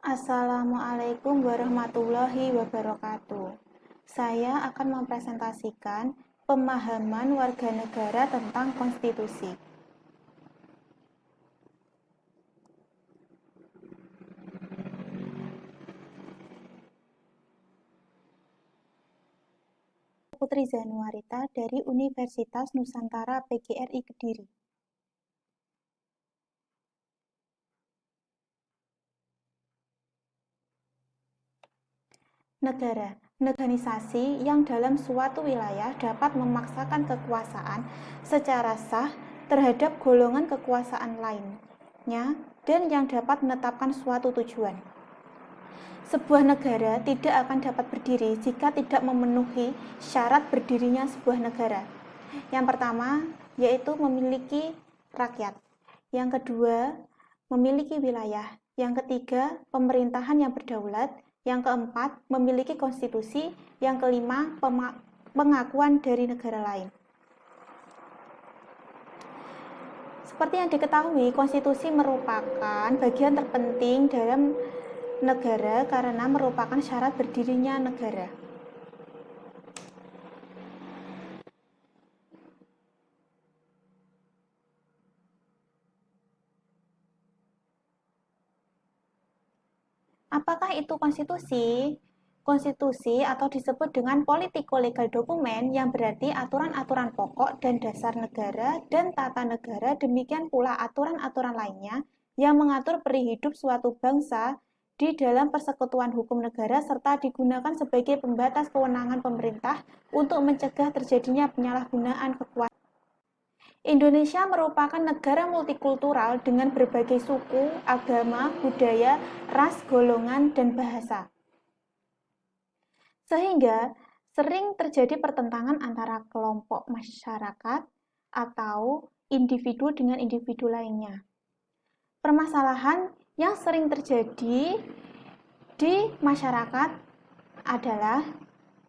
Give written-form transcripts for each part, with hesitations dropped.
Assalamualaikum warahmatullahi wabarakatuh. Saya akan mempresentasikan pemahaman warga negara tentang konstitusi. Putri Zanuarita dari Universitas Nusantara PGRI Kediri. Negara, organisasi yang dalam suatu wilayah dapat memaksakan kekuasaan secara sah terhadap golongan kekuasaan lainnya dan yang dapat menetapkan suatu tujuan. Sebuah negara tidak akan dapat berdiri jika tidak memenuhi syarat berdirinya sebuah negara. Yang pertama, yaitu memiliki rakyat. Yang kedua, memiliki wilayah. Yang ketiga, pemerintahan yang berdaulat. Yang keempat, memiliki konstitusi. Yang kelima, pengakuan dari negara lain. Seperti yang diketahui, konstitusi merupakan bagian terpenting dalam negara karena merupakan syarat berdirinya negara. Apakah itu konstitusi? Konstitusi atau disebut dengan politico-legal dokumen yang berarti aturan-aturan pokok dan dasar negara dan tata negara, demikian pula aturan-aturan lainnya yang mengatur peri hidup suatu bangsa di dalam persekutuan hukum negara serta digunakan sebagai pembatas kewenangan pemerintah untuk mencegah terjadinya penyalahgunaan kekuasaan. Indonesia merupakan negara multikultural dengan berbagai suku, agama, budaya, ras, golongan, dan bahasa. Sehingga sering terjadi pertentangan antara kelompok masyarakat atau individu dengan individu lainnya. Permasalahan yang sering terjadi di masyarakat adalah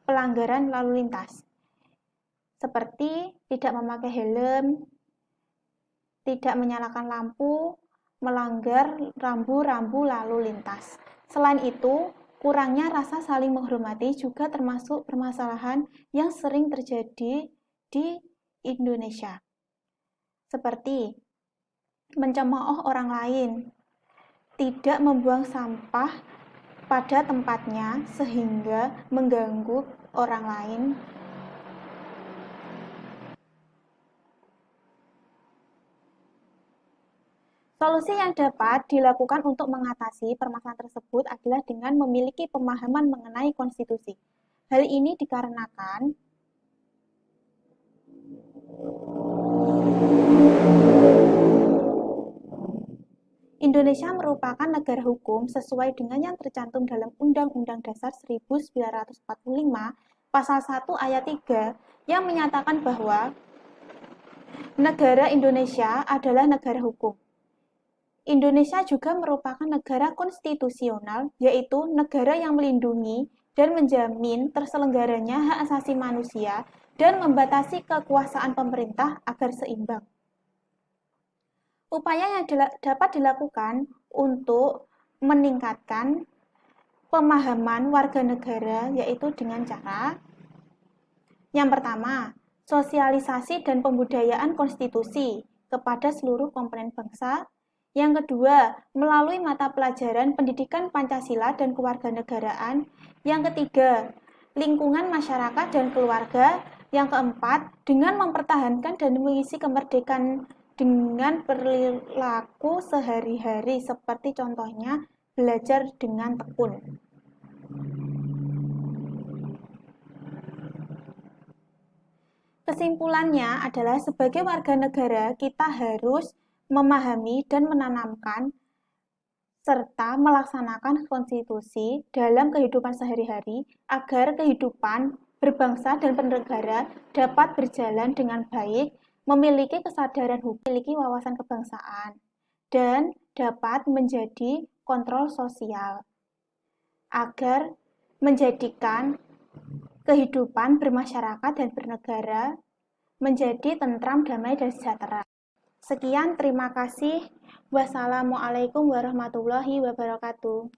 pelanggaran lalu lintas, seperti tidak memakai helm, tidak menyalakan lampu, melanggar rambu-rambu lalu lintas. Selain itu, kurangnya rasa saling menghormati juga termasuk permasalahan yang sering terjadi di Indonesia. Seperti mencemooh orang lain, tidak membuang sampah pada tempatnya sehingga mengganggu orang lain. Solusi yang dapat dilakukan untuk mengatasi permasalahan tersebut adalah dengan memiliki pemahaman mengenai konstitusi. Hal ini dikarenakan Indonesia merupakan negara hukum sesuai dengan yang tercantum dalam Undang-Undang Dasar 1945 Pasal 1 Ayat 3 yang menyatakan bahwa negara Indonesia adalah negara hukum. Indonesia juga merupakan negara konstitusional, yaitu negara yang melindungi dan menjamin terselenggaranya hak asasi manusia dan membatasi kekuasaan pemerintah agar seimbang. Upaya yang dapat dilakukan untuk meningkatkan pemahaman warga negara yaitu dengan cara yang pertama, sosialisasi dan pembudayaan konstitusi kepada seluruh komponen bangsa. Yang kedua, melalui mata pelajaran pendidikan Pancasila dan kewarganegaraan. Yang ketiga, lingkungan masyarakat dan keluarga. Yang keempat, dengan mempertahankan dan mengisi kemerdekaan dengan perilaku sehari-hari, seperti contohnya belajar dengan tekun. Kesimpulannya adalah sebagai warga negara, kita harus memahami dan menanamkan serta melaksanakan konstitusi dalam kehidupan sehari-hari agar kehidupan berbangsa dan bernegara dapat berjalan dengan baik, memiliki kesadaran hukum, memiliki wawasan kebangsaan, dan dapat menjadi kontrol sosial agar menjadikan kehidupan bermasyarakat dan bernegara menjadi tentram, damai, dan sejahtera. Sekian, terima kasih. Wassalamualaikum warahmatullahi wabarakatuh.